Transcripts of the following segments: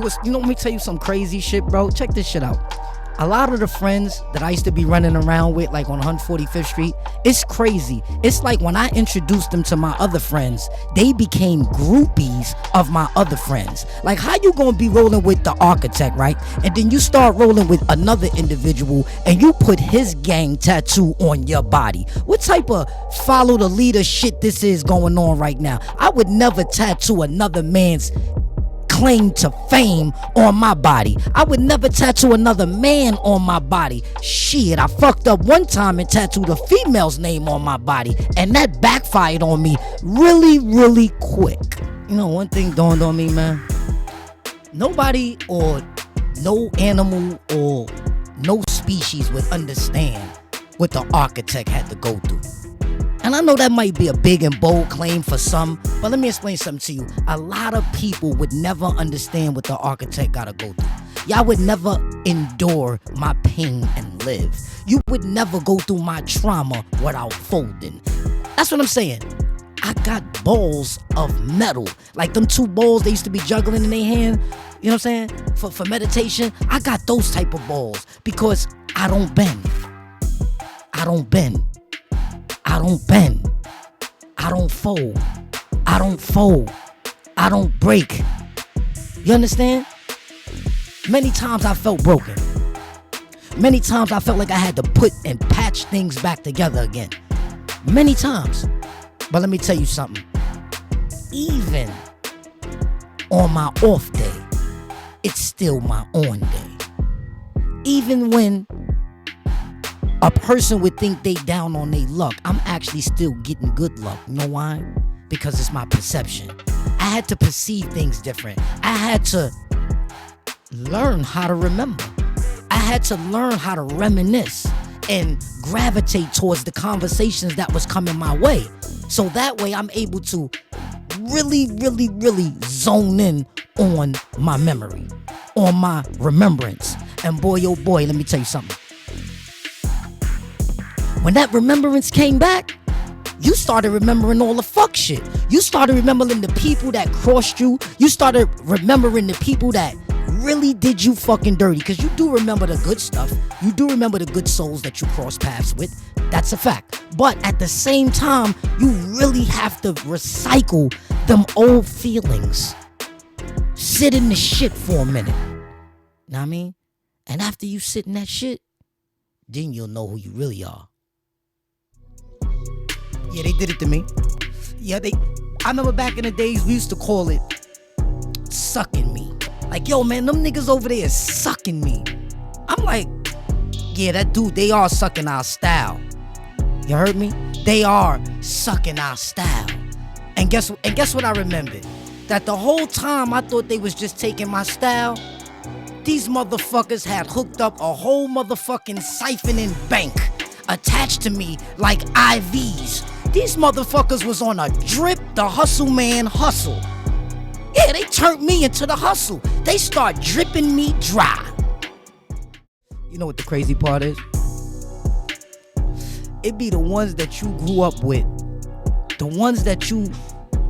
let me tell you some crazy shit, bro. Check this shit out. A lot of the friends that I used to be running around with, like on 145th Street, it's crazy. It's like when I introduced them to my other friends, they became groupies of my other friends. Like, how you gonna be rolling with the architect, right? And then you start rolling with another individual and you put his gang tattoo on your body. What type of follow the leader shit this is going on right now? I would never tattoo another man's claim to fame on my body. I would never tattoo another man on my body. Shit, I fucked up one time and tattooed a female's name on my body, and that backfired on me really, really quick. You know, one thing dawned on me, man. Nobody or no animal or no species would understand what the architect had to go through. And I know that might be a big and bold claim for some, but let me explain something to you. A lot of people would never understand what the architect gotta go through. Y'all would never endure my pain and live. You would never go through my trauma without folding. That's what I'm saying. I got balls of metal. Like them two balls they used to be juggling in their hand, you know what I'm saying? For meditation, I got those type of balls because I don't bend. I don't bend. I don't bend. I don't fold. I don't fold. I don't break. You understand? Many times I felt broken. Many times I felt like I had to put and patch things back together again. Many times. But let me tell you something. Even on my off day, it's still my on day. Even when a person would think they down on their luck, I'm actually still getting good luck. You know why? Because it's my perception. I had to perceive things different. I had to learn how to remember. I had to learn how to reminisce and gravitate towards the conversations that was coming my way. So that way I'm able to really, really, really zone in on my memory, on my remembrance. And boy, oh boy, let me tell you something. When that remembrance came back, you started remembering all the fuck shit. You started remembering the people that crossed you. You started remembering the people that really did you fucking dirty. Because you do remember the good stuff. You do remember the good souls that you cross paths with. That's a fact. But at the same time, you really have to recycle them old feelings. Sit in the shit for a minute. Know what I mean? And after you sit in that shit, then you'll know who you really are. Yeah, they did it to me. Yeah, I remember back in the days, we used to call it sucking me. Like, yo, man, them niggas over there is sucking me. I'm like, yeah, that dude, they are sucking our style. You heard me? They are sucking our style. And guess what I remembered? That the whole time I thought they was just taking my style, these motherfuckers had hooked up a whole motherfucking siphoning bank attached to me like IVs. These motherfuckers was on a drip the Hustleman hustle. Yeah, they turned me into the hustle. They start dripping me dry. You know what the crazy part is? It be the ones that you grew up with, the ones that you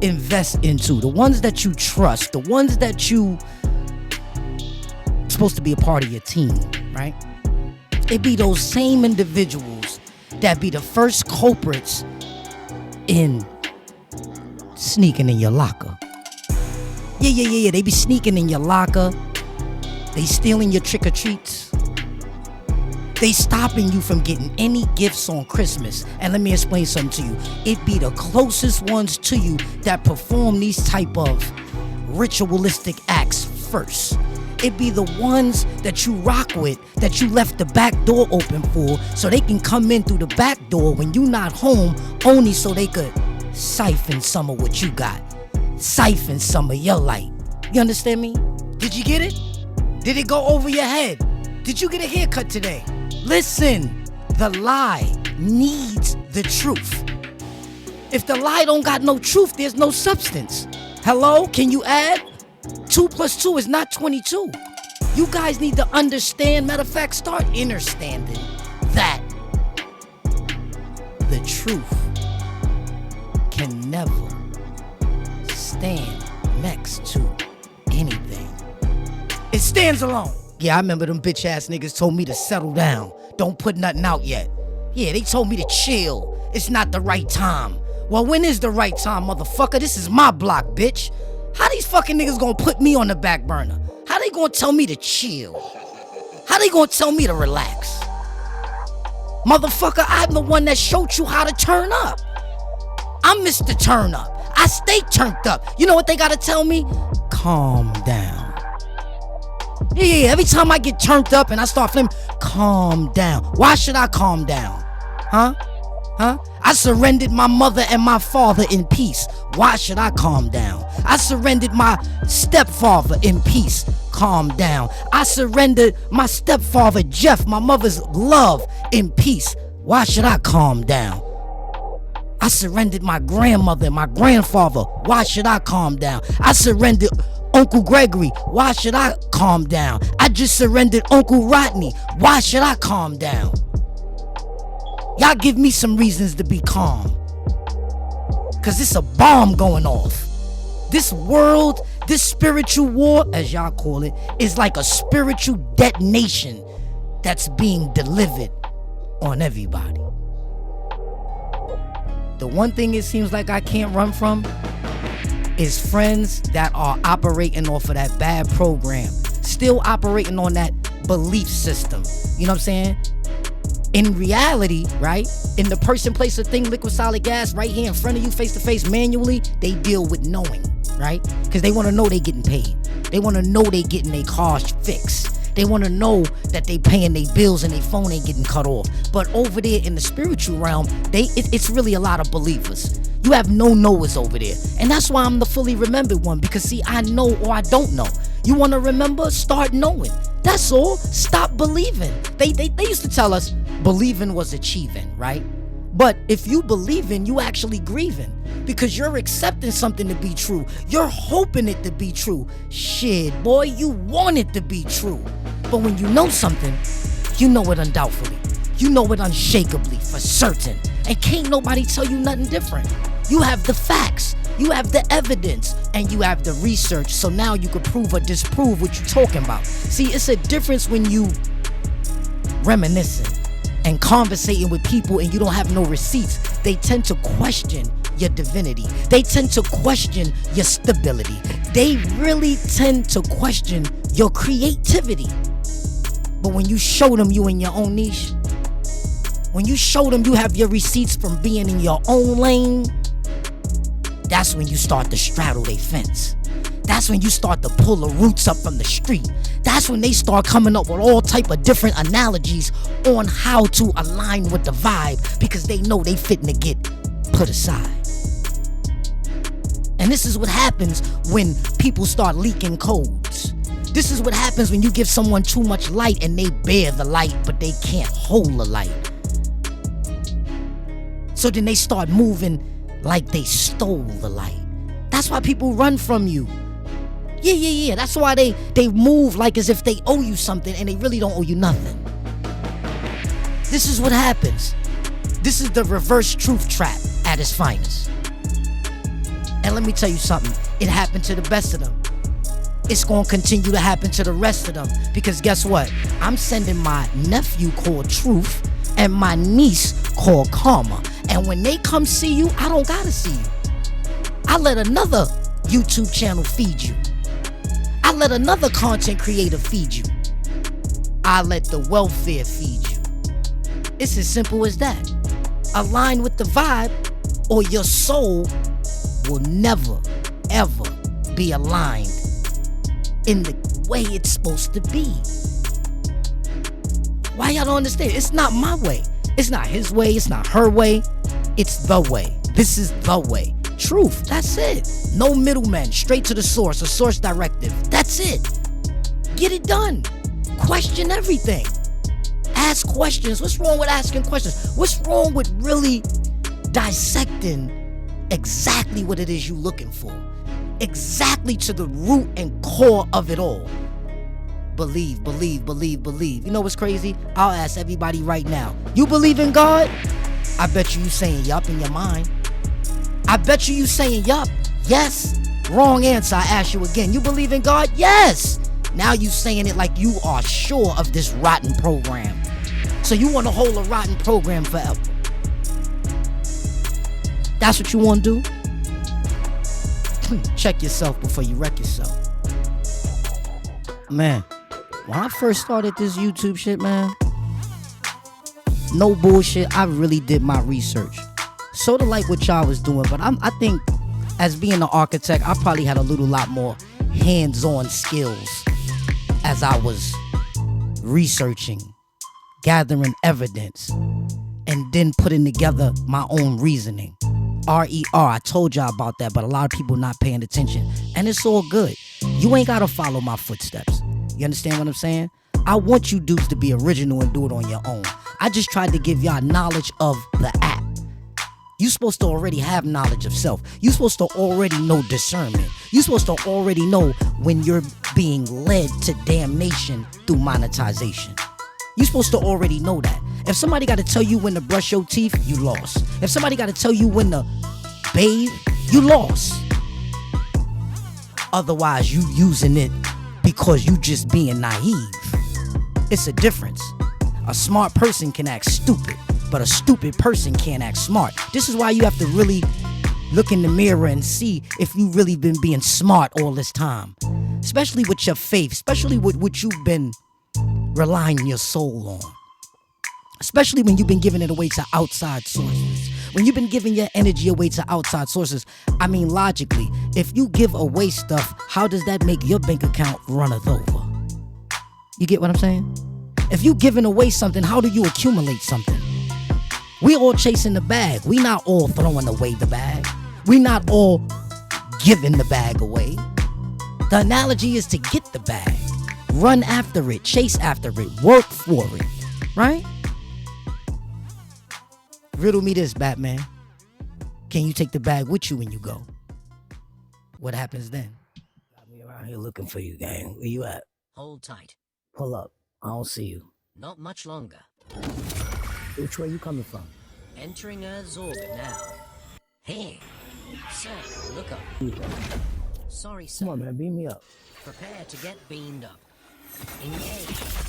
invest into, the ones that you trust, the ones that you supposed to be a part of your team, right? It be those same individuals that be the first culprits in sneaking in your locker. Yeah. They be sneaking in your locker. They stealing your trick-or-treats. They stopping you from getting any gifts on Christmas. And let me explain something to you. It be the closest ones to you that perform these type of ritualistic acts first. It be the ones that you rock with, that you left the back door open for, so they can come in through the back door when you not home, only so they could siphon some of what you got. Siphon some of your light. You understand me? Did you get it? Did it go over your head? Did you get a haircut today? Listen, the lie needs the truth. If the lie don't got no truth, there's no substance. Hello, can you add? 2 + 2 is not 22. You guys need to understand, matter of fact, start understanding that the truth can never stand next to anything. stands alone. Yeah, I remember them bitch ass niggas told me to settle down. Don't put nothing out yet. Yeah, they told me to chill. It's not the right time. Well, when is the right time, motherfucker? This is my block, bitch. How these fucking niggas gonna put me on the back burner? How they gonna tell me to chill? How they gonna tell me to relax? Motherfucker, I'm the one that showed you how to turn up. I'm Mr. Turn Up. I stay turned up. You know what they gotta tell me? Calm down. Yeah, every time I get turned up and I start flipping, calm down. Why should I calm down? Huh? I surrendered my mother and my father in peace. Why should I calm down? I surrendered my stepfather in peace. Calm down. I surrendered my stepfather Jeff, my mother's love, in peace. Why should I calm down? I surrendered my grandmother and my grandfather. Why should I calm down? I surrendered Uncle Gregory. Why should I calm down? I just surrendered Uncle Rodney. Why should I calm down? Y'all give me some reasons to be calm. Cause it's a bomb going off. This world, this spiritual war, as y'all call it, is like a spiritual detonation that's being delivered on everybody. The one thing it seems like I can't run from is friends that are operating off of that bad program, still operating on that belief system. You know what I'm saying? In reality, right? In the person, place, or thing, liquid, solid, gas, right here in front of you, face to face, manually, they deal with knowing, right? Because they want to know they getting paid. They want to know they getting their cars fixed. They want to know that they paying their bills and their phone ain't getting cut off. But over there in the spiritual realm, it's really a lot of believers. You have no knowers over there. And that's why I'm the fully remembered one. Because see, I know or I don't know. You want to remember? Start knowing. That's all. Stop believing. They used to tell us believing was achieving, right? But if you believing, you actually grieving. Because you're accepting something to be true. You're hoping it to be true. Shit, boy, you want it to be true. But when you know something, you know it undoubtedly. You know it unshakably, for certain. And can't nobody tell you nothing different. You have the facts. You have the evidence. And you have the research. So now you can prove or disprove what you're talking about. See, it's a difference when you reminiscing and conversating with people and you don't have no receipts. They tend to question your divinity. They tend to question your stability. They really tend to question your creativity. But when you show them you in your own niche, when you show them you have your receipts from being in your own lane, that's when you start to straddle their fence. That's when you start to pull the roots up from the street. That's when they start coming up with all type of different analogies on how to align with the vibe, because they know they fitting to get put aside. And this is what happens when people start leaking codes. This is what happens when you give someone too much light and they bear the light, but they can't hold the light. So then they start moving like they stole the light. That's why people run from you. Yeah. That's why they move like as if they owe you something and they really don't owe you nothing. This is what happens. This is the reverse truth trap at its finest. And let me tell you something. It happened to the best of them. It's gonna continue to happen to the rest of them. Because guess what? I'm sending my nephew called Truth and my niece called Karma. And when they come see you, I don't gotta see you. I let another YouTube channel feed you. I let another content creator feed you. I let the welfare feed you. It's as simple as that. Align with the vibe, or your soul will never, ever be aligned in the way it's supposed to be. Why y'all don't understand? It's not my way. It's not his way. It's not her way. It's the way. This is the way. Truth. That's it. No middlemen. Straight to the source. A source directive. That's it. Get it done. Question everything. Ask questions. What's wrong with asking questions? What's wrong with really dissecting exactly what it is you're looking for? Exactly to the root and core of it all. Believe. You know what's crazy? I'll ask everybody right now. You believe in God? I bet you saying yup in your mind. I bet you saying yup. Yes. Wrong answer. I ask you again. You believe in God? Yes. Now you saying it like you are sure of this rotten program. So you want to hold a rotten program forever. That's what you want to do? Check yourself before you wreck yourself. Man, when I first started this YouTube shit, man, no bullshit, I really did my research. Sort of like what y'all was doing, but I think as being an architect, I probably had a lot more hands-on skills as I was researching, gathering evidence, and then putting together my own reasoning. RER, I told y'all about that, but a lot of people not paying attention. And it's all good. You ain't gotta follow my footsteps. You understand what I'm saying? I want you dudes to be original and do it on your own. I just tried to give y'all knowledge of the app. You supposed to already have knowledge of self. You supposed to already know discernment. You supposed to already know when you're being led to damnation through monetization. You supposed to already know that. If somebody got to tell you when to brush your teeth, you lost. If somebody got to tell you when to bathe, you lost. Otherwise, you using it because you just being naive. It's a difference. A smart person can act stupid, but a stupid person can't act smart. This is why you have to really look in the mirror and see if you really been being smart all this time. Especially with your faith, especially with what you've been relying your soul on. Especially when you've been giving it away to outside sources. When you've been giving your energy away to outside sources. I mean, logically, if you give away stuff, how does that make your bank account runneth over? You get what I'm saying? If you giving away something, how do you accumulate something? We all chasing the bag. We not all throwing away the bag. We not all giving the bag away. The analogy is to get the bag. Run after it. Chase after it. Work for it. Right? Riddle me this, Batman. Can you take the bag with you when you go? What happens then? Got me around here looking for you, gang. Where you at? Hold tight. Pull up. I don't see you. Not much longer. Which way you coming from? Entering Earth's orbit now. Hey, sir, look up. Sorry, sir. Come on, man. Beam me up. Prepare to get beamed up. Engage.